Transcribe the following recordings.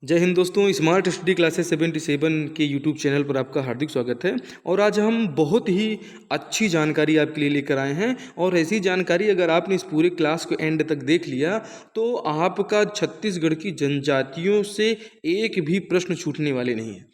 जय हिंद दोस्तों, smart study classes 77 के यूट्यूब चैनल पर आपका हार्दिक स्वागत है। और आज हम बहुत ही अच्छी जानकारी आपके लिए लेकर आए हैं। और ऐसी जानकारी अगर आपने इस पूरे क्लास को एंड तक देख लिया तो आपका छत्तीसगढ़ की जनजातियों से एक भी प्रश्न छूटने वाले नहीं है।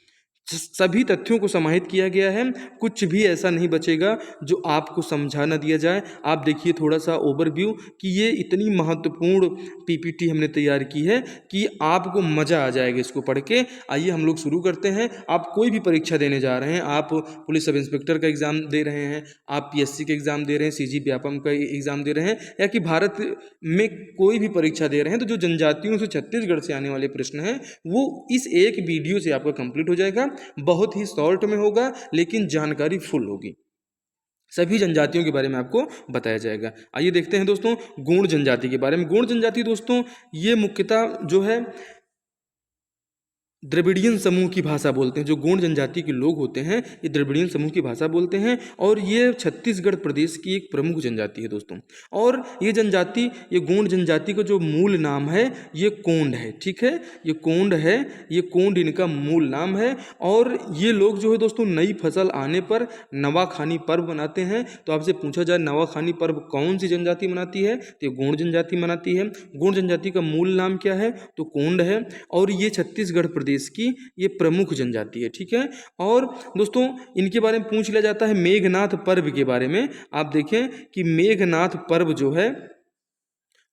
सभी तथ्यों को समाहित किया गया है, कुछ भी ऐसा नहीं बचेगा जो आपको समझा ना दिया जाए। आप देखिए थोड़ा सा ओवरव्यू कि ये इतनी महत्वपूर्ण पीपीटी हमने तैयार की है कि आपको मज़ा आ जाएगा इसको पढ़ के। आइए हम लोग शुरू करते हैं। आप कोई भी परीक्षा देने जा रहे हैं, आप पुलिस सब इंस्पेक्टर का एग्ज़ाम दे रहे हैं, आप पीएससी का एग्ज़ाम दे रहे हैं, सीजी व्यापम का एग्ज़ाम दे रहे हैं, या कि भारत में कोई भी परीक्षा दे रहे हैं, तो जो जनजातियों से छत्तीसगढ़ से आने वाले प्रश्न हैं वो इस एक वीडियो से आपका कंप्लीट हो जाएगा। बहुत ही शॉर्ट में होगा लेकिन जानकारी फुल होगी। सभी जनजातियों के बारे में आपको बताया जाएगा। आइए देखते हैं दोस्तों गोंड जनजाति के बारे में। गोंड जनजाति दोस्तों ये मुख्यतः जो है द्रविड़ियन समूह की भाषा बोलते हैं। जो गोंड जनजाति के लोग होते हैं ये द्रविड़ियन समूह की भाषा बोलते हैं और ये छत्तीसगढ़ प्रदेश की एक प्रमुख जनजाति है दोस्तों। और ये जनजाति, ये गोंड जनजाति का जो मूल नाम है ये कोंड है, ठीक है, ये कोंड है, ये कोंड इनका मूल नाम है। और ये लोग जो है दोस्तों नई फसल आने पर नवाखानी पर्व मनाते हैं। तो आपसे पूछा जाए नवाखानी पर्व कौन सी जनजाति मनाती है, तो ये गोंड जनजाति मनाती है। गोंड जनजाति का मूल नाम क्या है, तो कोंड है। और ये छत्तीसगढ़ प्रदेश की ये प्रमुख जनजाति है, ठीक है। और दोस्तों इनके बारे में पूछ लिया जाता है मेघनाथ पर्व के बारे में। आप देखें कि मेघनाथ पर्व जो है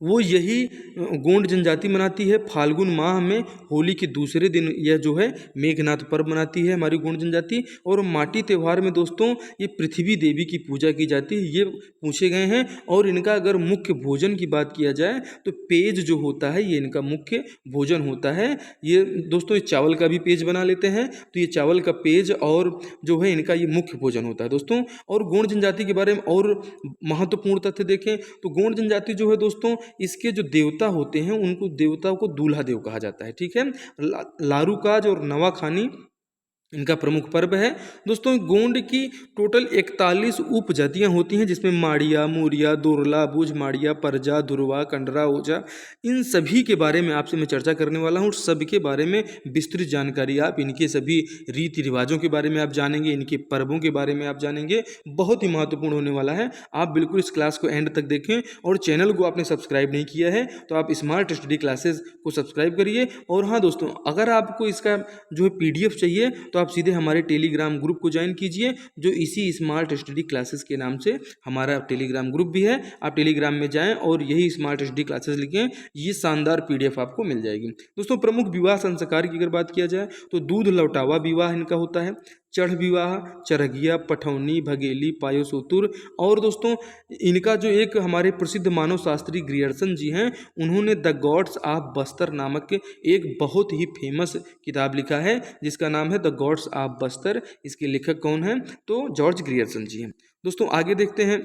वो यही गोंड जनजाति मनाती है। फाल्गुन माह में होली के दूसरे दिन यह जो है मेघनाथ पर्व मनाती है हमारी गोंड जनजाति। और माटी त्यौहार में दोस्तों ये पृथ्वी देवी की पूजा की जाती है, ये पूछे गए हैं। और इनका अगर मुख्य भोजन की बात किया जाए तो पेज जो होता है ये इनका मुख्य भोजन होता है। ये दोस्तों ये चावल का भी पेज बना लेते हैं, तो ये चावल का पेज और जो है इनका ये मुख्य भोजन होता है दोस्तों। और गोंड जनजाति के बारे में और महत्वपूर्ण तथ्य देखें तो गोंड जनजाति जो है दोस्तों इसके जो देवता होते हैं उनको देवताओं को दूल्हा देव कहा जाता है, ठीक है। लारूकाज और नवाखानी इनका प्रमुख पर्व है दोस्तों। गोंड की टोटल 41 उपजातियां होती हैं, जिसमें माड़िया, मूरिया, दोरला, बुझ, माड़िया, परजा, धुरवा, कंडरा, ओझा, इन सभी के बारे में आपसे मैं चर्चा करने वाला हूँ। सबके बारे में विस्तृत जानकारी, आप इनके सभी रीति रिवाजों के बारे में आप जानेंगे, इनके पर्वों के बारे में आप जानेंगे। बहुत ही महत्वपूर्ण होने वाला है। आप बिल्कुल इस क्लास को एंड तक देखें। और चैनल को आपने सब्सक्राइब नहीं किया है तो आप स्मार्ट स्टडी क्लासेस को सब्सक्राइब करिए। और हाँ दोस्तों, अगर आपको इसका जो है PDF चाहिए तो आप सीधे हमारे टेलीग्राम ग्रुप को ज्वाइन कीजिए, जो इसी स्मार्ट स्टडी क्लासेस के नाम से हमारा टेलीग्राम ग्रुप भी है। आप टेलीग्राम में जाएं और यही स्मार्ट स्टडी क्लासेस लिखें, ये शानदार PDF आपको मिल जाएगी दोस्तों। प्रमुख विवाह संस्कार की अगर बात किया जाए तो दूध लौटावा विवाह इनका होता है, चढ़ विवाह, चरगिया, पठौनी, भगेली, पायोसोतुर। और दोस्तों इनका जो एक हमारे प्रसिद्ध मानव शास्त्री ग्रियर्सन जी हैं, उन्होंने द गॉड्स ऑफ बस्तर नामक एक बहुत ही फेमस किताब लिखा है जिसका नाम है द गॉड्स ऑफ बस्तर। इसके लेखक कौन हैं, तो जॉर्ज ग्रियर्सन जी हैं दोस्तों। आगे देखते हैं,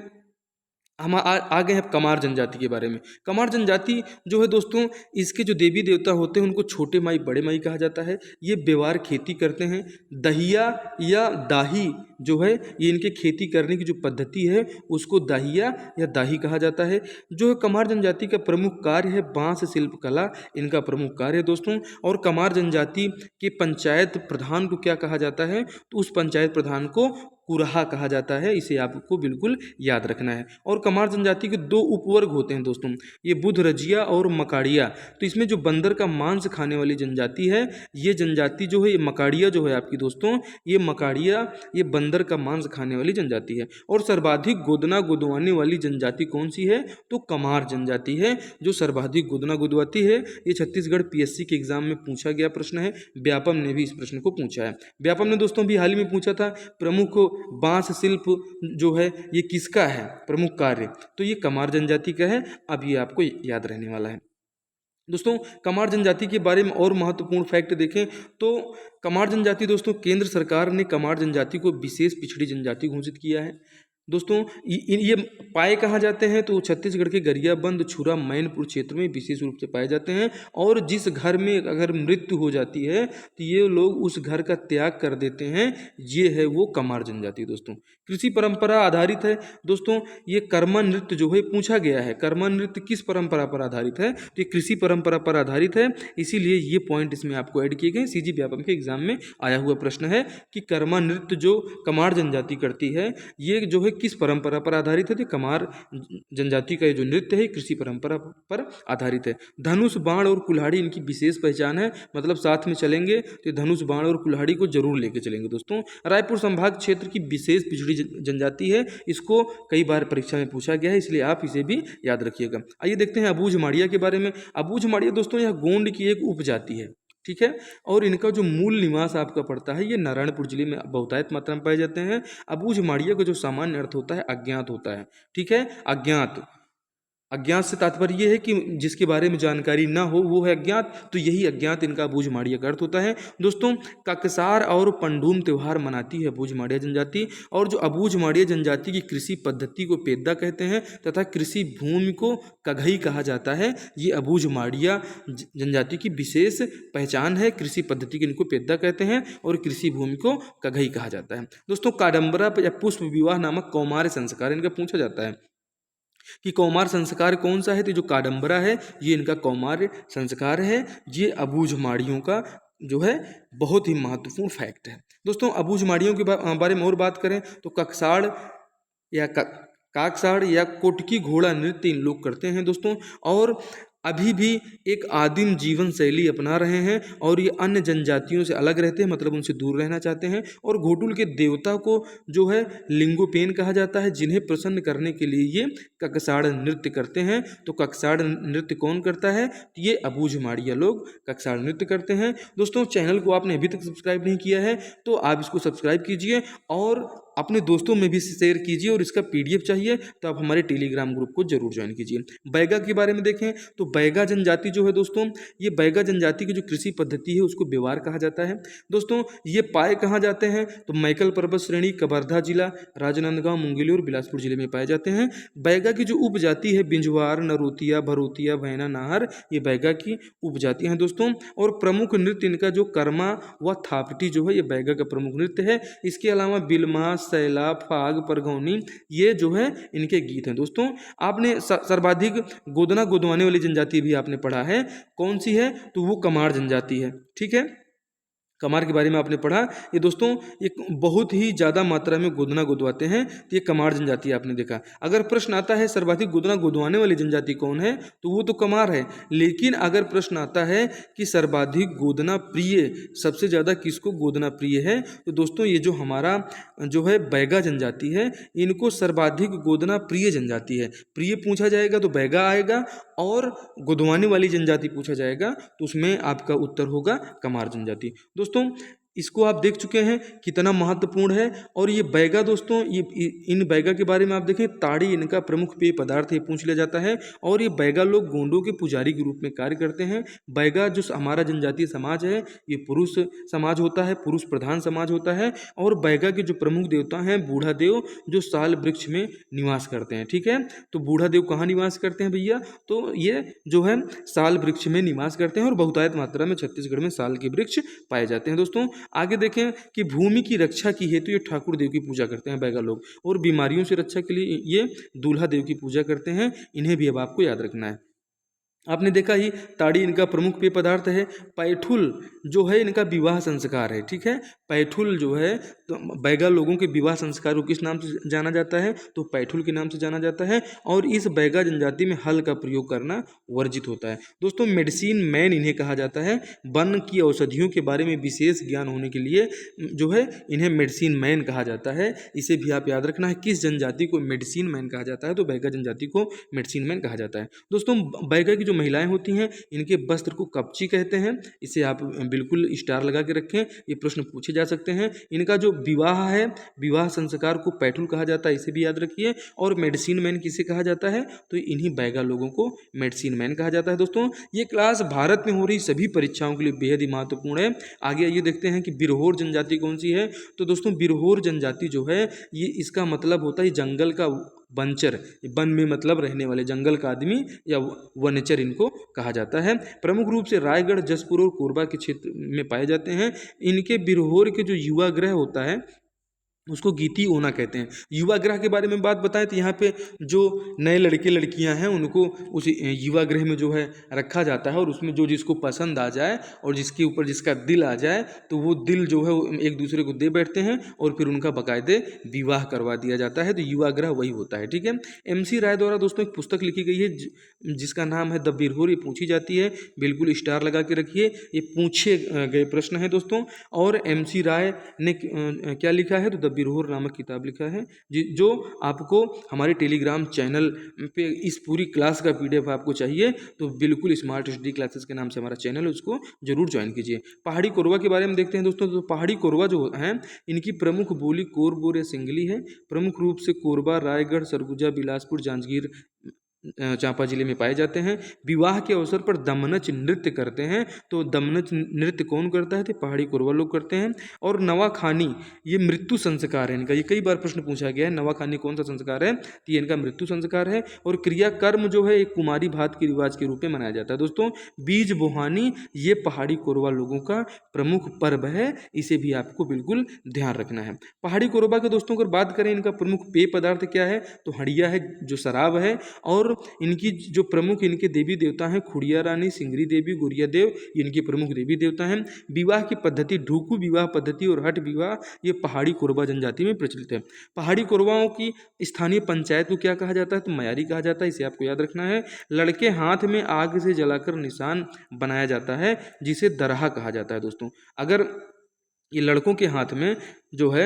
हम आगे हैं कमार जनजाति के बारे में। कमार जनजाति जो है दोस्तों इसके जो देवी देवता होते हैं उनको छोटे माई बड़े माई कहा जाता है। ये व्यवहार खेती करते हैं। दहिया या दाही जो है ये इनके खेती करने की जो पद्धति है उसको दहिया या दाही कहा जाता है। जो है कमार जनजाति का प्रमुख कार्य है बांस शिल्प कला, इनका प्रमुख कार्य है दोस्तों। और कमार जनजाति के पंचायत प्रधान को क्या कहा जाता है, तो उस पंचायत प्रधान को कुरहा कहा जाता है। इसे आपको बिल्कुल याद रखना है। और कमार जनजाति के 2 उपवर्ग होते हैं दोस्तों, ये बुध रजिया और मकाड़िया। तो इसमें जो बंदर का मांस खाने वाली जनजाति है, ये जनजाति जो है ये मकाड़िया जो है आपकी दोस्तों, ये मकाड़िया ये बंदर का मांस खाने वाली जनजाति है। और सर्वाधिक गोदना गुदवाने वाली जनजाति कौन सी है, तो कमार जनजाति है जो सर्वाधिक गोदना गुदवाती है। ये छत्तीसगढ़ PSC के एग्जाम में पूछा गया प्रश्न है। व्यापम ने भी इस प्रश्न को पूछा है। व्यापम ने दोस्तों भी हाल ही में पूछा था प्रमुख बांस शिल्प जो है ये किसका है प्रमुख कार्य, तो ये कमार जनजाति का है। अब ये आपको याद रहने वाला है दोस्तों। कमार जनजाति के बारे में और महत्वपूर्ण फैक्ट देखें तो कमार जनजाति दोस्तों केंद्र सरकार ने कमार जनजाति को विशेष पिछड़ी जनजाति घोषित किया है। दोस्तों ये पाए कहाँ जाते हैं तो छत्तीसगढ़ के गरियाबंद, छुरा, मैनपुर क्षेत्र में विशेष रूप से पाए जाते हैं। और जिस घर में अगर मृत्यु हो जाती है तो ये लोग उस घर का त्याग कर देते हैं, ये है वो कमार जनजाति। दोस्तों कृषि परंपरा आधारित है। दोस्तों ये कर्मा नृत्य जो है पूछा गया है, कर्मा नृत्य किस परंपरा पर आधारित है तो ये कृषि परंपरा पर आधारित है, इसीलिए ये पॉइंट इसमें आपको ऐड किए गए। सीजी व्यापम के एग्जाम में आया हुआ प्रश्न है कि कर्मा नृत्य जो कमार जनजाति करती है ये जो है किस परंपरा पर आधारित है। तो कमार जनजाति का ये जो नृत्य है कृषि परंपरा पर आधारित है। धनुष, बाण और कुल्हाड़ी इनकी विशेष पहचान है, मतलब साथ में चलेंगे तो धनुष, बाण और कुल्हाड़ी को जरूर लेके चलेंगे। दोस्तों रायपुर संभाग क्षेत्र की विशेष पिछड़ी जनजाति है, इसको कई बार परीक्षा में पूछा गया है, इसलिए आप इसे भी याद रखिएगा। आइए देखते हैं अबूझ माड़िया के बारे में। अबूझ माड़िया दोस्तों यह गोंड की एक उपजाति है, ठीक है, और इनका जो मूल निवास आपका पड़ता है ये नारायणपुर जिले में बहुतायत मात्रा में पाए जाते हैं। अबूझ माड़िया का जो सामान्य अर्थ होता है अज्ञात होता है, ठीक है, अज्ञात। अज्ञात से तात्पर्य यह है कि जिसके बारे में जानकारी ना हो वो है अज्ञात, तो यही अज्ञात इनका अबूझ माड़िया का अर्थ होता है। दोस्तों ककसार और पंडूम त्यौहार मनाती है अबूझ माड़िया जनजाति, और जो अबूझ माड़िया जनजाति की कृषि पद्धति को पेद्दा कहते हैं तथा कृषि भूमि को कघई कहा जाता है। ये अबूझ माड़िया जनजाति की विशेष पहचान है, कृषि पद्धति को इनको पेद्दा कहते हैं और कृषि भूमि को कघई कहा जाता है। दोस्तों काडम्बरा या पुष्प विवाह नामक कौमार्य संस्कार इनका पूछा जाता है कि कौमार संस्कार कौन सा है, तो जो काडम्बरा है ये इनका कौमार्य संस्कार है। ये अबूझ माड़ियों का जो है बहुत ही महत्वपूर्ण फैक्ट है। दोस्तों अबूझ माड़ियों के बारे में और बात करें तो ककसाड़ या काकसाड़ या कोटकी घोड़ा नृत्य इन लोग करते हैं दोस्तों, और अभी भी एक आदिम जीवन शैली अपना रहे हैं और ये अन्य जनजातियों से अलग रहते हैं, मतलब उनसे दूर रहना चाहते हैं। और घोटुल के देवता को जो है लिंगोपेन कहा जाता है, जिन्हें प्रसन्न करने के लिए ये ककसाड़ नृत्य करते हैं। तो ककसाड़ नृत्य कौन करता है, ये अबूझ माड़िया लोग ककसाड़ नृत्य करते हैं। दोस्तों चैनल को आपने अभी तक सब्सक्राइब नहीं किया है तो आप इसको सब्सक्राइब कीजिए और अपने दोस्तों में भी शेयर कीजिए, और इसका पीडीएफ चाहिए तो आप हमारे टेलीग्राम ग्रुप को जरूर ज्वाइन कीजिए। बैगा के बारे में देखें तो बैगा जनजाति जो है दोस्तों, ये बैगा जनजाति की जो कृषि पद्धति है उसको बेवार कहा जाता है। दोस्तों ये पाए कहाँ जाते हैं तो मैकल पर्वत श्रेणी, कवर्धा जिला, राजनांदगांव, मुंगेली और बिलासपुर जिले में पाए जाते हैं। बैगा की जो उपजाति है बिंजवार, नरोतिया, भरोतिया, भैना, नाहर, ये बैगा की उपजातियां हैं दोस्तों। और प्रमुख नृत्य इनका जो कर्मा व थापटी जो है ये बैगा का प्रमुख नृत्य है। इसके अलावा बिलमा, सैला, फाग, परगौनी ये जो है इनके गीत हैं। दोस्तों आपने सर्वाधिक गोदना गोदवाने वाली जनजाति भी आपने पढ़ा है, कौन सी है तो वो कमार जनजाति है, ठीक है, कमार के बारे में आपने पढ़ा। ये दोस्तों एक बहुत ही ज़्यादा मात्रा में गोदना गोदवाते हैं, तो ये कमार जनजाति आपने देखा। अगर प्रश्न आता है सर्वाधिक गोदना गोदवाने वाली जनजाति कौन है तो वो तो कमार है, लेकिन अगर प्रश्न आता है कि सर्वाधिक गोदना प्रिय सबसे ज़्यादा किसको गोदना प्रिय है तो दोस्तों ये जो हमारा जो है बैगा जनजाति है इनको सर्वाधिक गोदना प्रिय जनजाति है। प्रिय पूछा जाएगा तो बैगा आएगा, और गोदवाने वाली जनजाति पूछा जाएगा तो उसमें आपका उत्तर होगा कमार जनजाति। दोस्तों इसको आप देख चुके हैं कितना महत्वपूर्ण है। और ये बैगा दोस्तों ये इन बैगा के बारे में आप देखें ताड़ी इनका प्रमुख पेय पदार्थ है, पूछ लिया जाता है। और ये बैगा लोग गोंडों के पुजारी के रूप में कार्य करते हैं। बैगा जो हमारा जनजातीय समाज है ये पुरुष समाज होता है, पुरुष प्रधान समाज होता है। और बैगा के जो प्रमुख देवता हैं बूढ़ा देव जो साल वृक्ष में निवास करते हैं, ठीक है, तो बूढ़ा देव कहाँ निवास करते हैं भैया तो ये जो है साल वृक्ष में निवास करते हैं, और बहुतायत मात्रा में छत्तीसगढ़ में साल के वृक्ष पाए जाते हैं। दोस्तों आगे देखें कि भूमि की रक्षा की हेतु ये ठाकुर देव की पूजा करते हैं बैगा लोग, और बीमारियों से रक्षा के लिए ये दूल्हा देव की पूजा करते हैं। इन्हें भी अब आपको याद रखना है। आपने देखा ही ताड़ी इनका प्रमुख पेय पदार्थ है। पैठुल जो है इनका विवाह संस्कार है, ठीक है, पैठुल जो है तो बैगा लोगों के विवाह संस्कार को किस नाम से जाना जाता है तो पैठुल के नाम से जाना जाता है। और इस बैगा जनजाति में हल का प्रयोग करना वर्जित होता है। दोस्तों मेडिसिन मैन इन्हें कहा जाता है। वन की औषधियों के बारे में विशेष ज्ञान होने के लिए जो है इन्हें मेडिसिन मैन कहा जाता है। इसे भी आप याद रखना है, किस जनजाति को मेडिसिन मैन कहा जाता है तो बैगा जनजाति को मेडिसिन मैन कहा जाता है। दोस्तों बैगा की जो महिलाएं होती हैं इनके वस्त्र को कपची कहते हैं। इसे आप बिल्कुल स्टार लगा के रखें, ये प्रश्न पूछे जा सकते हैं। इनका जो विवाह है, विवाह संस्कार को पैठुल कहा जाता है, इसे भी याद रखिए। और मेडिसिन मैन किसे कहा जाता है, तो इन्हीं बैगा लोगों को मेडिसिन मैन कहा जाता है। दोस्तों ये क्लास भारत में हो रही सभी परीक्षाओं के लिए बेहद ही महत्वपूर्ण है। आगे आइए देखते हैं कि बिरहोर जनजाति कौन सी है। तो दोस्तों बिरहोर जनजाति जो है ये, इसका मतलब होता है जंगल का वनचर, वन में मतलब रहने वाले, जंगल का आदमी या वनचर इनको कहा जाता है। प्रमुख रूप से रायगढ़, जसपुर और कोरबा के क्षेत्र में पाए जाते हैं। इनके बिरहोर के जो युवा गृह होता है उसको गीती ओना कहते हैं। युवा गृह के बारे में बात बताएं तो यहाँ पे जो नए लड़के लड़कियां हैं उनको उस युवा गृह में जो है रखा जाता है, और उसमें जो जिसको पसंद आ जाए और जिसके ऊपर जिसका दिल आ जाए तो वो दिल जो है वो एक दूसरे को दे बैठते हैं और फिर उनका बाकायदे विवाह करवा दिया जाता है। तो युवा गृह वही होता है। ठीक है। MC राय द्वारा दोस्तों एक पुस्तक लिखी गई है जिसका नाम है द बिरहोर। ये पूछी जाती है, बिल्कुल स्टार लगा के रखिए, ये पूछे गए प्रश्न है दोस्तों। और MC राय ने क्या लिखा है, तो बिरहोर नामक किताब लिखा है जो आपको हमारे टेलीग्राम चैनल पे इस पूरी क्लास का PDF आपको चाहिए तो बिल्कुल स्मार्ट स्टडी क्लासेस के नाम से हमारा चैनल है, उसको जरूर ज्वाइन कीजिए। पहाड़ी कोरवा के बारे में देखते हैं दोस्तों। तो पहाड़ी कोरवा जो है इनकी प्रमुख बोली कोरबोर या सिंगली है। प्रमुख रूप से कोरबा, रायगढ़, सरगुजा, बिलासपुर, जांजगीर, चांपा जिले में पाए जाते हैं। विवाह के अवसर पर दमनच नृत्य करते हैं। तो दमनच नृत्य कौन करता है, तो पहाड़ी कोरवा लोग करते हैं। और नवाखानी ये मृत्यु संस्कार है इनका, ये कई बार प्रश्न पूछा गया है। नवाखानी कौन सा संस्कार है, तो ये इनका मृत्यु संस्कार है। और क्रियाकर्म जो है एक कुमारी भात के रिवाज के रूप में मनाया जाता है। दोस्तों बीज बोहानी ये पहाड़ी कोरवा लोगों का प्रमुख पर्व है, इसे भी आपको बिल्कुल ध्यान रखना है। पहाड़ी कोरवा के दोस्तों अगर बात करें इनका प्रमुख पेय पदार्थ क्या है, तो हड़िया है जो शराब है। और इनकी जो प्रमुख इनके देवी देवता हैं खुड़िया रानी, सिंगरी देवी, गुड़िया देव, ये इनके प्रमुख देवी देवता हैं। विवाह की पद्धति ढूकू विवाह पद्धति और हट विवाह ये पहाड़ी कोरवा जनजाति में प्रचलित है। पहाड़ी कोरवाओं की स्थानीय पंचायत को क्या कहा जाता है, तो मयारी कहा जाता है, इसे आपको याद रखना है। लड़के हाथ में आग से जलाकर निशान बनाया जाता है जिसे दरहा कहा जाता है। दोस्तों अगर ये लड़कों के हाथ में जो है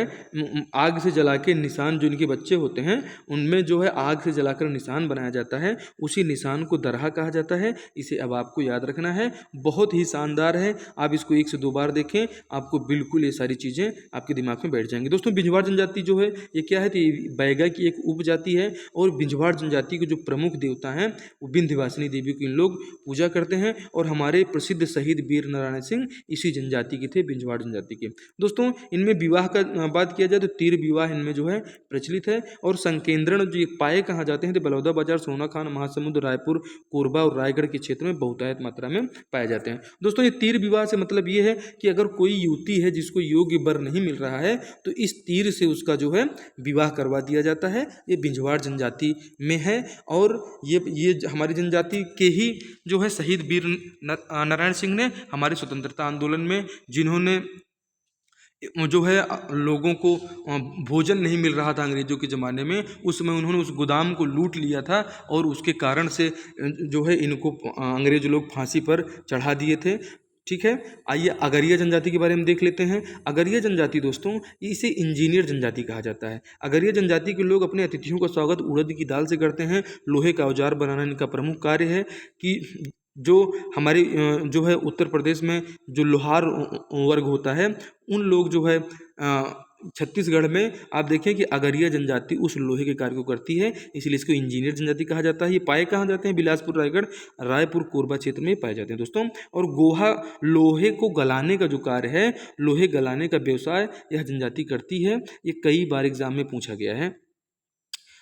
आग से जला के निशान, जो इनके बच्चे होते हैं उनमें जो है आग से जलाकर निशान बनाया जाता है, उसी निशान को दरहा कहा जाता है। इसे अब आपको याद रखना है, बहुत ही शानदार है। आप इसको 1 से 2 बार देखें, आपको बिल्कुल ये सारी चीज़ें आपके दिमाग में बैठ जाएंगी। दोस्तों बिंजवाड़ जनजाति जो है ये क्या है, तो ये बैगा की एक उपजाति है। और बिंजवाड़ जनजाति के जो प्रमुख देवता हैं वो विंध्यवासिनी देवी को इन लोग पूजा करते हैं। और हमारे प्रसिद्ध शहीद वीर नारायण सिंह इसी जनजाति के थे, बिंजवाड़ जनजाति के। दोस्तों इनमें विवाह का बात किया जाए तो तीर विवाह इनमें जो है प्रचलित है। और संकेंद्रण जो पाए कहाँ जाते हैं, तो बलौदा बाजार, सोना खान, महासमुंद, रायपुर, कोरबा और रायगढ़ के क्षेत्र में बहुतायत मात्रा में पाए जाते हैं। दोस्तों ये तीर विवाह से मतलब ये है कि अगर कोई युवती है जिसको योग्य वर नहीं मिल रहा है तो इस तीर से उसका जो है विवाह करवा दिया जाता है। ये बिंजवाड़ जनजाति में है। और ये हमारी जनजाति के ही जो है शहीद वीर नारायण सिंह ने हमारे स्वतंत्रता आंदोलन में, जिन्होंने जो है लोगों को भोजन नहीं मिल रहा था अंग्रेज़ों के ज़माने में, उस समय उन्होंने उस गोदाम को लूट लिया था और उसके कारण से जो है इनको अंग्रेज़ लोग फांसी पर चढ़ा दिए थे। ठीक है। आइए अगरिया जनजाति के बारे में देख लेते हैं। अगरिया जनजाति दोस्तों इसे इंजीनियर जनजाति कहा जाता है। अगरिया जनजाति के लोग अपने अतिथियों का स्वागत उड़द की दाल से करते हैं। लोहे का औजार बनाना इनका प्रमुख कार्य है। कि जो हमारी जो है उत्तर प्रदेश में जो लोहार वर्ग होता है उन लोग जो है छत्तीसगढ़ में आप देखें कि अगरिया जनजाति उस लोहे के कार्य को करती है, इसलिए इसको इंजीनियर जनजाति कहा जाता है। ये पाए कहाँ जाते हैं, बिलासपुर, रायगढ़, रायपुर, कोरबा क्षेत्र में पाए जाते हैं दोस्तों। और गोहा लोहे को गलाने का जो कार्य है, लोहे गलाने का व्यवसाय यह जनजाति करती है। ये कई बार एग्जाम में पूछा गया है।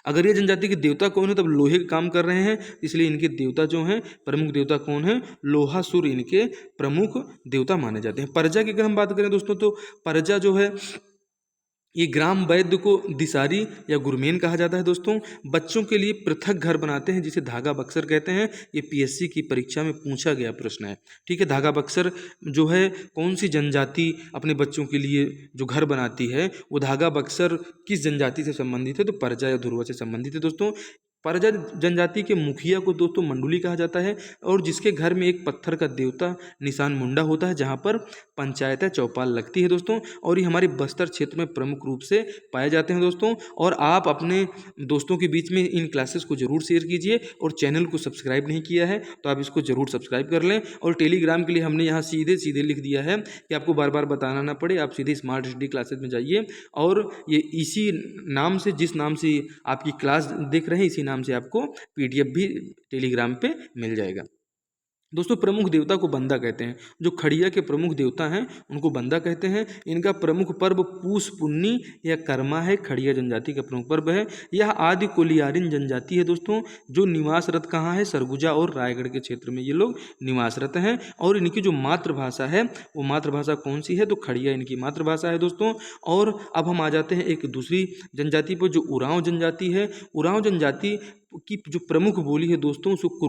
अगरिया जनजाति के देवता कौन है, तब लोहे का काम कर रहे हैं इसलिए इनके देवता जो हैं प्रमुख देवता कौन है, लोहासुर इनके प्रमुख देवता माने जाते हैं। परजा की अगर हम बात करें दोस्तों तो परजा जो है ये ग्राम वैद्य को दिसारी या गुरमेन कहा जाता है। दोस्तों बच्चों के लिए पृथक घर बनाते हैं जिसे धागा बक्सर कहते हैं। ये PSC की परीक्षा में पूछा गया प्रश्न है। ठीक है। धागा बक्सर जो है कौन सी जनजाति अपने बच्चों के लिए जो घर बनाती है, वो धागा बक्सर किस जनजाति से संबंधित है, तो परजा या धुरवा से संबंधित है। दोस्तों परजा जनजाति के मुखिया को दोस्तों मंडुली कहा जाता है, और जिसके घर में एक पत्थर का देवता निशान मुंडा होता है, जहाँ पर पंचायत चौपाल लगती है दोस्तों। और ये हमारे बस्तर क्षेत्र में प्रमुख रूप से पाए जाते हैं दोस्तों। और आप अपने दोस्तों के बीच में इन क्लासेस को जरूर शेयर कीजिए, और चैनल को सब्सक्राइब नहीं किया है तो आप इसको जरूर सब्सक्राइब कर लें। और टेलीग्राम के लिए हमने यहाँ सीधे सीधे लिख दिया है कि आपको बार बार बताना ना पड़े, आप सीधे स्मार्ट स्टडी क्लासेस में जाइए, और ये इसी नाम से, जिस नाम से आपकी क्लास देख रहे हैं, इसी नाम से आपको PDF भी टेलीग्राम पे मिल जाएगा। दोस्तों प्रमुख देवता को बंदा कहते हैं। जो खड़िया के प्रमुख देवता हैं उनको बंदा कहते हैं। इनका प्रमुख पर्व पूस पुन्नी या कर्मा है, खड़िया जनजाति का प्रमुख पर्व है। यह आदि कोलियारिन जनजाति है दोस्तों, जो निवासरत कहाँ है, सरगुजा और रायगढ़ के क्षेत्र में ये लोग निवासरत हैं। और इनकी जो मातृभाषा है वो मातृभाषा कौन सी है, तो खड़िया इनकी मातृभाषा है दोस्तों। और अब हम आ जाते हैं एक दूसरी जनजाति पर, जो उरांव जनजाति है। उरांव जनजाति की जो प्रमुख बोली है दोस्तों उसको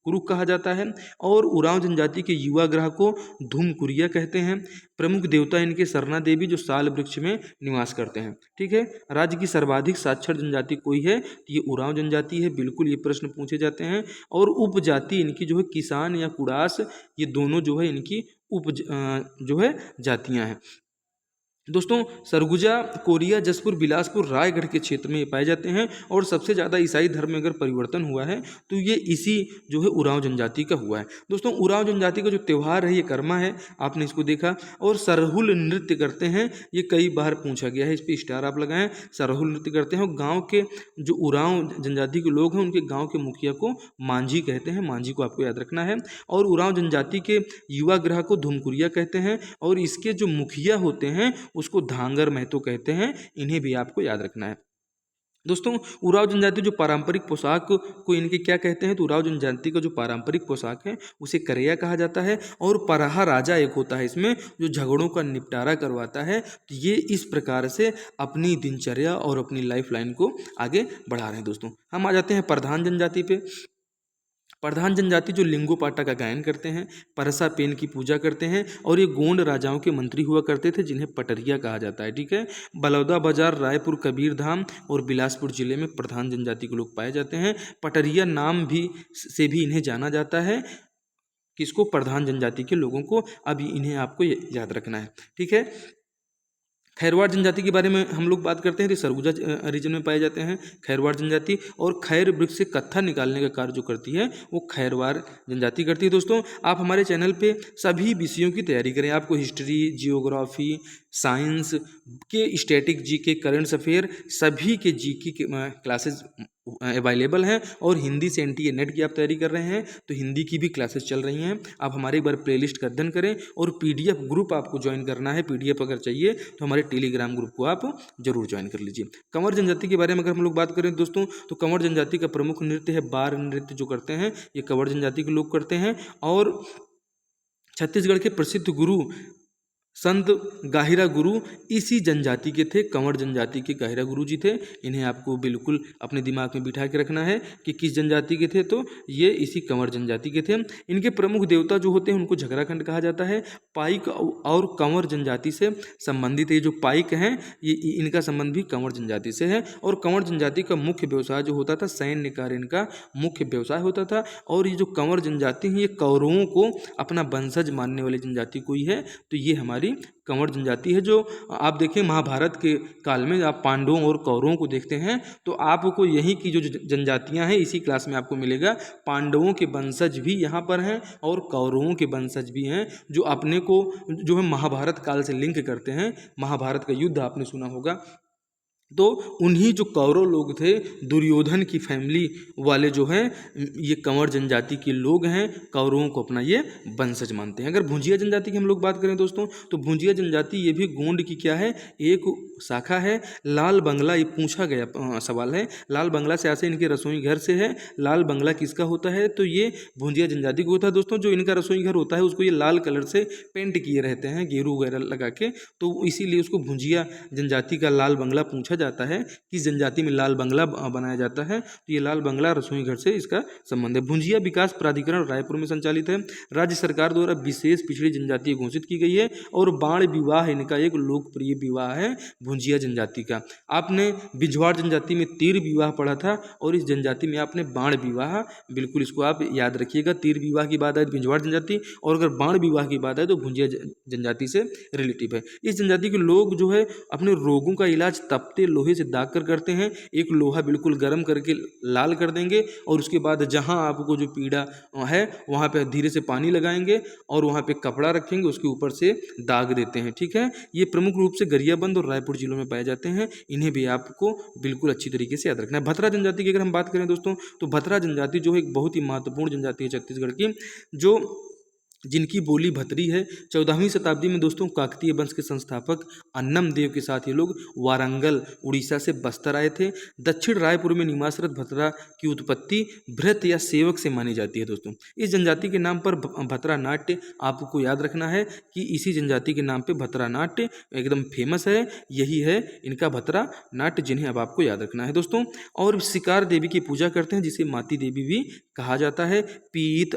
कुरुक कहा जाता है। और उरांव जनजाति के युवा ग्रह को धूमकुरिया कहते हैं। प्रमुख देवता इनके सरना देवी, जो साल वृक्ष में निवास करते हैं। ठीक है, राज्य की सर्वाधिक साक्षर जनजाति कोई है तो ये उरांव जनजाति है, बिल्कुल ये प्रश्न पूछे जाते हैं। और उपजाति इनकी जो है किसान या कुड़ास, ये दोनों जो है इनकी जो है जातियाँ हैं दोस्तों। सरगुजा, कोरिया, जसपुर, बिलासपुर, रायगढ़ के क्षेत्र में ये पाए जाते हैं। और सबसे ज़्यादा ईसाई धर्म में अगर परिवर्तन हुआ है तो ये इसी जो है उरांव जनजाति का हुआ है दोस्तों। उरांव जनजाति का जो त्यौहार है ये कर्मा है, आपने इसको देखा। और सरहुल नृत्य करते हैं, ये कई बार पूछा गया है, इस पर स्टार आप लगाएं। सरहुल नृत्य करते हैं, और गाँव के जो उरांव जनजाति के लोग हैं उनके गाँव के मुखिया को मांझी कहते हैं, मांझी को आपको याद रखना है। और उरांव जनजाति के युवा ग्रह को धूमकुरिया कहते हैं, और इसके जो मुखिया होते हैं उसको धांगर महतो कहते हैं, इन्हें भी आपको याद रखना है दोस्तों। उरांव जनजाति जो पारंपरिक पोशाक को इनके क्या कहते हैं, तो उरांव जनजाति का जो पारंपरिक पोशाक है उसे करैया कहा जाता है। और पराहा राजा एक होता है इसमें, जो झगड़ों का निपटारा करवाता है। तो ये इस प्रकार से अपनी दिनचर्या और अपनी लाइफ लाइन को आगे बढ़ा रहे हैं दोस्तों। हम आ जाते हैं प्रधान जनजाति पे। प्रधान जनजाति जो लिंगो पाटा का गायन करते हैं, परसा पेन की पूजा करते हैं, और ये गोंड राजाओं के मंत्री हुआ करते थे, जिन्हें पटरिया कहा जाता है। ठीक है, बलौदा बाजार, रायपुर, कबीरधाम और बिलासपुर जिले में प्रधान जनजाति के लोग पाए जाते हैं। पटरिया नाम भी से भी इन्हें जाना जाता है, किसको, प्रधान जनजाति के लोगों को। अब इन्हें आपको याद रखना है। ठीक है, खैरवाड़ जनजाति के बारे में हम लोग बात करते हैं, तो सरगुजा रीजन में पाए जाते हैं खैरवाड़ जनजाति। और खैर वृक्ष से कत्था निकालने का कार्य जो करती है वो खैरवाड़ जनजाति करती है दोस्तों। आप हमारे चैनल पे सभी विषयों की तैयारी करें, आपको हिस्ट्री, जियोग्राफी, साइंस के, स्टैटिक जीके, करंट अफेयर, सभी के जीके के क्लासेस अवेलेबल हैं। और हिंदी से NTA नेट की आप तैयारी कर रहे हैं तो हिंदी की भी क्लासेस चल रही हैं। आप हमारे एक बार प्लेलिस्ट का अध्ययन करें। और PDF ग्रुप आपको ज्वाइन करना है, PDF अगर चाहिए तो हमारे टेलीग्राम ग्रुप को आप जरूर ज्वाइन कर लीजिए। कंवर जनजाति के बारे में अगर हम लोग बात करें दोस्तों, तो कंवर जनजाति का प्रमुख नृत्य है बार नृत्य, जो करते हैं ये कंवर जनजाति के लोग करते हैं। और छत्तीसगढ़ के प्रसिद्ध गुरु संत गाहिरा गुरु इसी जनजाति के थे, कंवर जनजाति के गाहिरा गुरु जी थे। इन्हें आपको बिल्कुल अपने दिमाग में बिठा के रखना है कि किस जनजाति के थे, तो ये इसी कंवर जनजाति के थे। इनके प्रमुख देवता जो होते हैं उनको झगराखंड कहा जाता है। पाइक और कंवर जनजाति से संबंधित है। जो पाइक हैं ये इनका संबंध भी कंवर जनजाति से है। और कंवर जनजाति का मुख्य व्यवसाय जो होता था सैन्य कार्य, इनका मुख्य व्यवसाय होता था। और ये जो कंवर जनजाति है ये कौरवों को अपना वंशज मानने वाली जनजाति कोई है, तो ये हमारी कंवर जनजाति है। जो आप देखें महाभारत के काल में आप पांडवों और कौरवों को देखते हैं तो आपको यही की जो जनजातियां हैं इसी क्लास में आपको मिलेगा। पांडवों के वंशज भी यहाँ पर हैं और कौरवों के वंशज भी हैं, जो अपने को जो है महाभारत काल से लिंक करते हैं। महाभारत का युद्ध आपने सुना होगा, तो उन्हीं जो कौरव लोग थे, दुर्योधन की फैमिली वाले जो हैं ये कंवर जनजाति के लोग हैं, कौरवों को अपना ये वंशज मानते हैं। अगर भुंजिया जनजाति की हम लोग बात करें दोस्तों, तो भुंजिया जनजाति ये भी गोंड की क्या है, एक शाखा है। लाल बंगला, ये पूछा गया सवाल है, लाल बंगला से ऐसे इनके रसोई घर से है। लाल बंगला किसका होता है, तो ये भुंजिया जनजाति को होता है दोस्तों। जो इनका रसोई घर होता है उसको ये लाल कलर से पेंट किए रहते हैं, गेरू वगैरह लगा के, तो इसीलिए उसको भुंजिया जनजाति का लाल बंगला पूछा जाता है कि इस जनजाति में लाल बंगला बनाया जाता है। तो ये लाल बंगला रसोई घर से इसका संबंध है। भुंजिया विकास प्राधिकरण रायपुर में संचालित है। राज्य सरकार द्वारा विशेष पिछड़ी जनजाति घोषित की गई है और बाण विवाह इनका एक लोकप्रिय विवाह है भुंजिया जनजाति का। आपने बिझवाड़ जनजाति में तीर विवाह पढ़ा था और इस जनजाति में आपने बाण विवाह, बिल्कुल इसको आप याद रखिएगा। तीर विवाह की बात आए तो बिझवाड़ जनजाति, और अगर बाण विवाह की बात आए तो भुंजिया जनजाति से रिलेटिव है। इस जनजाति के लोग जो है अपने रोगों का इलाज तपते लोहे से दाग कर करते हैं। एक लोहा बिल्कुल गर्म करके लाल कर देंगे और उसके बाद जहां आपको जो पीड़ा है वहां पे धीरे से पानी लगाएंगे और वहां पे कपड़ा रखेंगे, उसके ऊपर से दाग देते हैं। ठीक है, ये प्रमुख रूप से गरियाबंद और रायपुर जिलों में पाए जाते हैं। इन्हें भी आपको बिल्कुल अच्छी तरीके से याद रखना है। भतरा जनजाति की अगर हम बात करें दोस्तों, तो भतरा जनजाति जो है एक बहुत ही महत्वपूर्ण जनजाति है छत्तीसगढ़ की, जो जिनकी बोली भतरी है। 14वीं शताब्दी में दोस्तों काकतीय वंश के संस्थापक अन्नम देव के साथ ये लोग वारंगल उड़ीसा से बस्तर आए थे। दक्षिण रायपुर में निवासरत भतरा की उत्पत्ति भृत या सेवक से मानी जाती है। दोस्तों इस जनजाति के नाम पर भतरा नाट्य आपको याद रखना है कि इसी जनजाति के नाम पे भतरा नाट्य एकदम फेमस है। यही है इनका भतरा नाट्य, जिन्हें अब आपको याद रखना है दोस्तों। और शिकार देवी की पूजा करते हैं, जिसे माती देवी भी कहा जाता है। पीत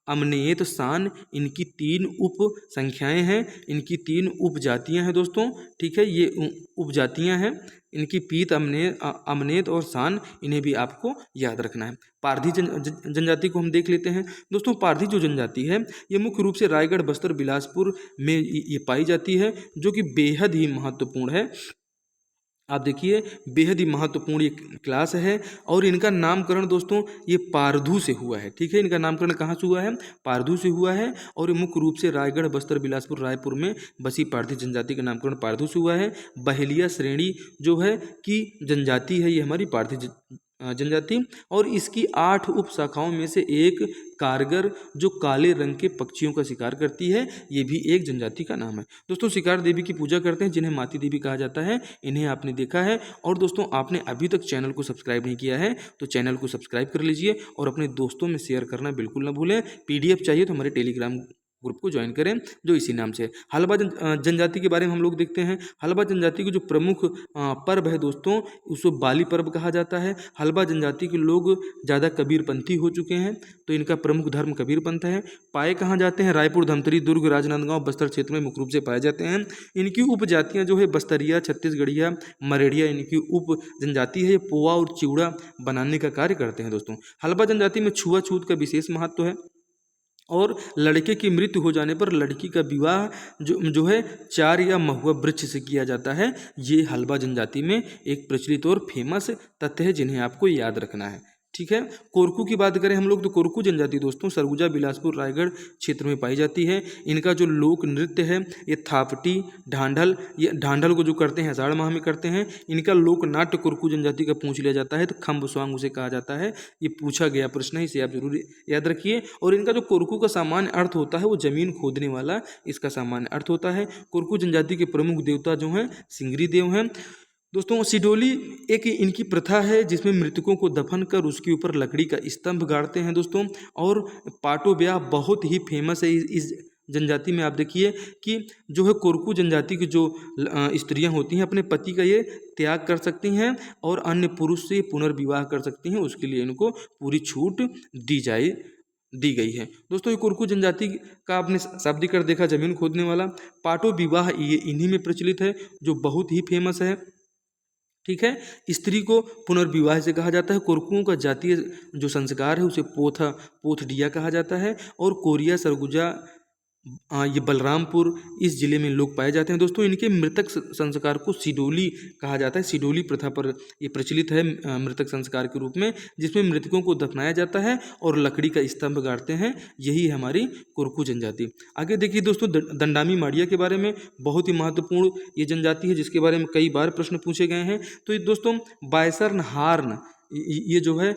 अमनेत सान इनकी 3 उप संख्याएं हैं, इनकी 3 उपजातियां हैं दोस्तों। ठीक है, ये उपजातियां हैं इनकी पीत अमनेत और सान, इन्हें भी आपको याद रखना है। पारधी जनजाति को हम देख लेते हैं दोस्तों। पारधी जो जनजाति है ये मुख्य रूप से रायगढ़, बस्तर, बिलासपुर में ये पाई जाती है, जो कि बेहद ही महत्वपूर्ण है। आप देखिए बेहद ही महत्वपूर्ण ये क्लास है और इनका नामकरण दोस्तों ये पारधू से हुआ है। ठीक है, इनका नामकरण कहाँ से हुआ है? पारधू से हुआ है और ये मुख्य रूप से रायगढ़, बस्तर, बिलासपुर, रायपुर में बसी पारधी जनजाति का नामकरण पारधू से हुआ है। बहेलिया श्रेणी जो है कि जनजाति है ये हमारी पारधी जनजाति, और इसकी 8 उप शाखाओं में से एक कारगर जो काले रंग के पक्षियों का शिकार करती है, ये भी एक जनजाति का नाम है। दोस्तों शिकार देवी की पूजा करते हैं, जिन्हें माती देवी कहा जाता है, इन्हें आपने देखा है। और दोस्तों आपने अभी तक चैनल को सब्सक्राइब नहीं किया है तो चैनल को सब्सक्राइब कर लीजिए और अपने दोस्तों में शेयर करना बिल्कुल ना भूलें। PDF चाहिए तो हमारे टेलीग्राम ग्रुप को ज्वाइन करें जो इसी नाम से। हलबा जनजाति के बारे में हम लोग देखते हैं। हलबा जनजाति की जो प्रमुख पर्व है दोस्तों, उसको बाली पर्व कहा जाता है। हलबा जनजाति के लोग ज़्यादा कबीरपंथी हो चुके हैं, तो इनका प्रमुख धर्म कबीरपंथ है। पाए कहाँ जाते हैं? रायपुर, धमतरी, दुर्ग, राजनांदगांव, बस्तर क्षेत्र में मुख्य रूप से पाए जाते हैं। इनकी उपजातियाँ जो है बस्तरिया, छत्तीसगढ़िया, मरेड़िया इनकी उप जनजाति है। ये पोहा और चिवड़ा बनाने का कार्य करते हैं दोस्तों। हलबा जनजाति में छुआछूत का विशेष महत्व है और लड़के की मृत्यु हो जाने पर लड़की का विवाह जो है 4 या महुआ वृक्ष से किया जाता है। ये हलबा जनजाति में एक प्रचलित और फेमस तथ्य है, जिन्हें आपको याद रखना है। ठीक है, कोरकू की बात करें हम लोग तो कोरकू जनजाति दोस्तों सरगुजा, बिलासपुर, रायगढ़ क्षेत्र में पाई जाती है। इनका जो लोक नृत्य है ये थापटी ढांढल, ये ढांढल को जो करते हैं आषाढ़ माह में करते हैं। इनका लोक नाट्य कोरकू जनजाति का पूछ लिया जाता है तो खम्ब स्वांग उसे कहा जाता है। ये पूछा गया प्रश्न है, इसे आप जरूर याद रखिए। और इनका जो कोरकू का सामान्य अर्थ होता है वो जमीन खोदने वाला इसका सामान्य अर्थ होता है। कोरकू जनजाति के प्रमुख देवता जो हैं सिंगरी देव हैं दोस्तों। सिडोली एक इनकी प्रथा है जिसमें मृतकों को दफन कर उसके ऊपर लकड़ी का स्तंभ गाड़ते हैं दोस्तों। और पाटो ब्याह बहुत ही फेमस है इस जनजाति में। आप देखिए कि जो है कोरकू जनजाति की जो स्त्रियां होती हैं अपने पति का ये त्याग कर सकती हैं और अन्य पुरुष से पुनर्विवाह कर सकती हैं, उसके लिए इनको पूरी छूट दी गई है दोस्तों। ये कोरकू जनजाति का आपने शाब्दिक अर्थ देखा जमीन खोदने वाला। पाटो विवाह ये इन्हीं में प्रचलित है जो बहुत ही फेमस है। ठीक है, स्त्री को पुनर्विवाह से कहा जाता है। कोरकुओं का जातीय जो संस्कार है उसे पोथडिया कहा जाता है। और कोरिया, सरगुजा, ये बलरामपुर इस जिले में लोग पाए जाते हैं दोस्तों। इनके मृतक संस्कार को सिडोली कहा जाता है। सिडोली प्रथा पर ये प्रचलित है मृतक संस्कार के रूप में, जिसमें मृतकों को दफनाया जाता है और लकड़ी का स्तंभ गाड़ते हैं। यही है हमारी कोरकू जनजाति। आगे देखिए दोस्तों दंडामी माड़िया के बारे में, बहुत ही महत्वपूर्ण ये जनजाति है जिसके बारे में कई बार प्रश्न पूछे गए हैं। तो ये दोस्तों बायसर्न हार्न ये जो है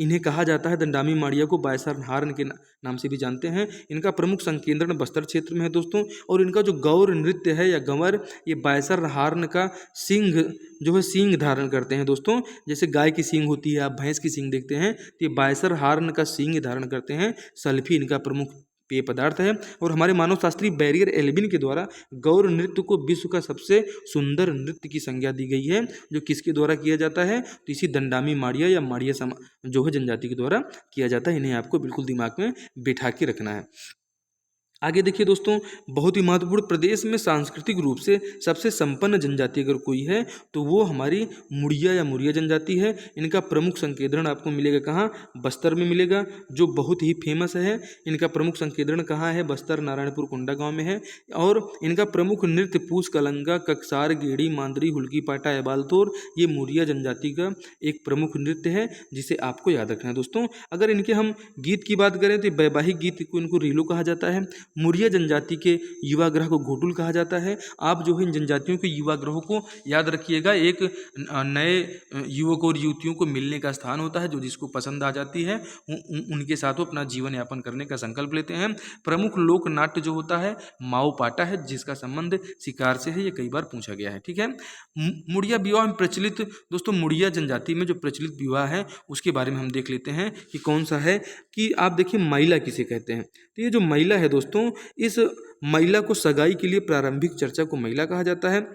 इन्हें कहा जाता है, दंडामी माड़िया को बायसर्न हार्न के नाम से भी जानते हैं। इनका प्रमुख संकेंद्रण बस्तर क्षेत्र में है दोस्तों। और इनका जो गौर नृत्य है या गंवर, ये बायसर्न हार्न का सिंह जो है सींग धारण करते हैं दोस्तों। जैसे गाय की सींग होती है, आप भैंस की सींग देखते हैं, तो ये बायसर हार्न का सींग धारण करते हैं। सल्फी इनका प्रमुख पेय पदार्थ है। और हमारे मानव शास्त्री बैरियर एल्विन के द्वारा गौर नृत्य को विश्व का सबसे सुंदर नृत्य की संज्ञा दी गई है, जो किसके द्वारा किया जाता है, तो इसी दंडामी माड़िया या माड़िया जो है जनजाति के द्वारा किया जाता है। इन्हें आपको बिल्कुल दिमाग में बिठा के रखना है। आगे देखिए दोस्तों, बहुत ही महत्वपूर्ण, प्रदेश में सांस्कृतिक रूप से सबसे संपन्न जनजाति अगर कोई है तो वो हमारी मुड़िया या मुरिया जनजाति है। इनका प्रमुख संकेंद्रण आपको मिलेगा कहाँ, बस्तर में मिलेगा, जो बहुत ही फेमस है। इनका प्रमुख संकेंद्रण कहाँ है, बस्तर नारायणपुर कोंडा गांव में है। और इनका प्रमुख नृत्य पूस कलंगा, ककसार, गेड़ी, मांदरी, हुल्की पाटा, एबालतोर, ये मुरिया जनजाति का एक प्रमुख नृत्य है जिसे आपको याद रखना है दोस्तों। अगर इनके हम गीत की बात करें तो वैवाहिक गीत को इनको रीलो कहा जाता है। मुरिया जनजाति के युवा ग्रह को घोटुल कहा जाता है। आप जो है इन जनजातियों के युवा ग्रहों को याद रखिएगा, एक नए युवक और युवतियों को मिलने का स्थान होता है, जो जिसको पसंद आ जाती है उनके साथ वो अपना जीवन यापन करने का संकल्प लेते हैं। प्रमुख लोक नाट्य जो होता है माओ पाटा है, जिसका संबंध शिकार से है, ये कई बार पूछा गया है। ठीक है, मुड़िया विवाह में प्रचलित दोस्तों, मुड़िया जनजाति में जो प्रचलित विवाह है उसके बारे में हम देख लेते हैं कि कौन सा है। कि आप देखिए महिला किसे कहते हैं, तो ये जो महिला है दोस्तों, इस महिला को सगाई के लिए प्रारंभिक चर्चा को महिला कहा जाता है।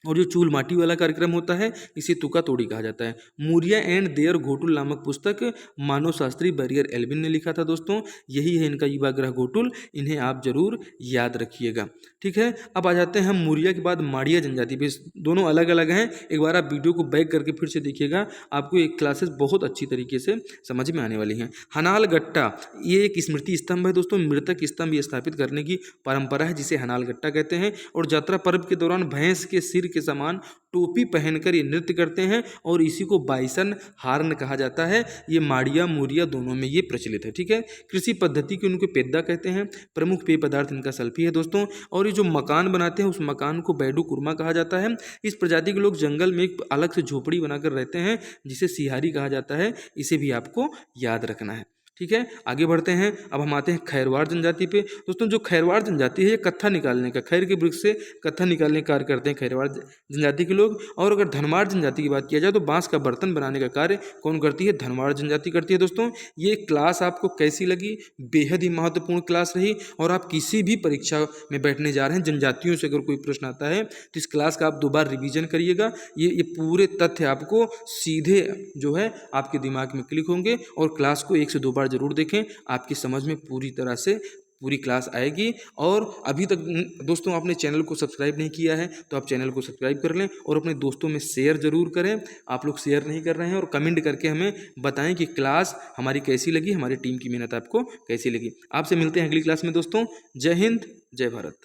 और जो चूल माटी वाला कार्यक्रम होता है इसे तुका तोड़ी कहा जाता है। मुरिया एंड देयर घोटुल नामक पुस्तक मानव शास्त्री बैरियर एल्विन ने लिखा था दोस्तों। यही है इनका युवा ग्रह घोटुल, इन्हें आप जरूर याद रखिएगा। ठीक है, अब आ जाते हैं हम मुरिया के बाद माड़िया जनजाति पे। दोनों अलग अलग हैं, एक बार आप वीडियो को बैक करके फिर से देखिएगा, आपको एक क्लासेस बहुत अच्छी तरीके से समझ में आने वाली हैं। हनाल गट्टा, ये एक स्मृति स्तंभ है दोस्तों, मृतक स्तंभ स्थापित करने की परंपरा है जिसे हनाल गट्टा कहते हैं। और यात्रा पर्व के दौरान भैंस के सिर के समान टोपी पहनकर ये नृत्य करते हैं और इसी को बाइसन हार्न कहा जाता है। ये माड़िया मुरिया दोनों में ये प्रचलित है। ठीक है, कृषि पद्धति के उनको पेद्दा कहते हैं। प्रमुख पेय पदार्थ इनका सल्फी है दोस्तों। और ये जो मकान बनाते हैं उस मकान को बैडू कुरमा कहा जाता है। इस प्रजाति के लोग जंगल में एक अलग से झोपड़ी बनाकर रहते हैं जिसे सिहारी कहा जाता है, इसे भी आपको याद रखना है। ठीक है, आगे बढ़ते हैं। अब हम आते हैं खैरवाड़ जनजाति पे। दोस्तों जो खैरवाड़ जनजाति है ये कत्था निकालने का, खैर के वृक्ष से कत्था निकालने का कार्य करते हैं खैरवाड़ जनजाति के लोग। और अगर धनवाड़ जनजाति की बात किया जाए तो बांस का बर्तन बनाने का कार्य कौन करती है, धनवाड़ जनजाति करती है। दोस्तों ये क्लास आपको कैसी लगी, बेहद ही महत्वपूर्ण क्लास रही। और आप किसी भी परीक्षा में बैठने जा रहे हैं, जनजातियों से अगर कोई प्रश्न आता है तो इस क्लास का आप 2 बार रिवीजन करिएगा। ये पूरे तथ्य आपको सीधे जो है आपके दिमाग में क्लिक होंगे। और क्लास को 1 से 2 बार जरूर देखें, आपकी समझ में पूरी तरह से पूरी क्लास आएगी। और अभी तक दोस्तों आपने चैनल को सब्सक्राइब नहीं किया है तो आप चैनल को सब्सक्राइब कर लें और अपने दोस्तों में शेयर जरूर करें। आप लोग शेयर नहीं कर रहे हैं, और कमेंट करके हमें बताएं कि क्लास हमारी कैसी लगी, हमारी टीम की मेहनत आपको कैसी लगी। आपसे मिलते हैं अगली क्लास में दोस्तों। जय हिंद, जय भारत।